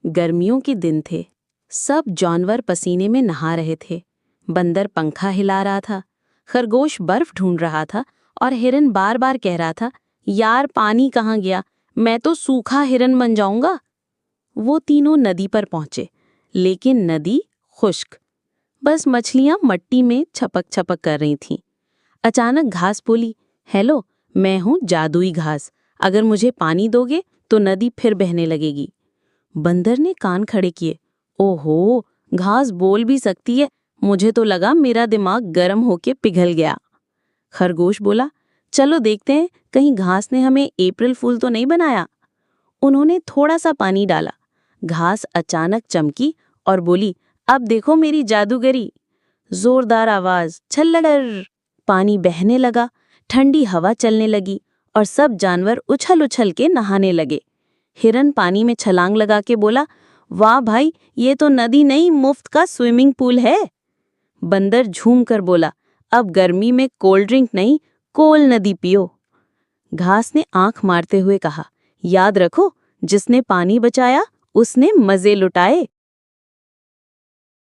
गर्मियों के दिन थे। सब जानवर पसीने में नहा रहे थे। बंदर पंखा हिला रहा था, खरगोश बर्फ ढूंढ रहा था और हिरन बार बार कह रहा था, यार पानी कहाँ गया, मैं तो सूखा हिरन बन जाऊंगा। वो तीनों नदी पर पहुंचे, लेकिन नदी खुश्क। बस मछलियां मट्टी में छपक छपक कर रही थीं। अचानक घास बोली, हेलो, मैं हूं जादुई घास। अगर मुझे पानी दोगे तो नदी फिर बहने लगेगी। बंदर ने कान खड़े किए। ओहो, घास बोल भी सकती है। मुझे तो लगा मेरा दिमाग गर्म होके पिघल गया। खरगोश बोला, चलो देखते हैं, कहीं घास ने हमें अप्रैल फूल तो नहीं बनाया। उन्होंने थोड़ा सा पानी डाला। घास अचानक चमकी और बोली, अब देखो मेरी जादूगरी। जोरदार आवाज, छल्लड़र। पानी बहने लगा, ठंडी हवा चलने लगी और सब जानवर उछल उछल के नहाने लगे। हिरन पानी में छलांग लगा के बोला, वाह भाई, ये तो नदी नहीं, मुफ्त का स्विमिंग पूल है। बंदर झूम कर बोला, अब गर्मी में कोल्ड ड्रिंक नहीं, कोल नदी पियो। घास ने आंख मारते हुए कहा, याद रखो, जिसने पानी बचाया उसने मजे लुटाए।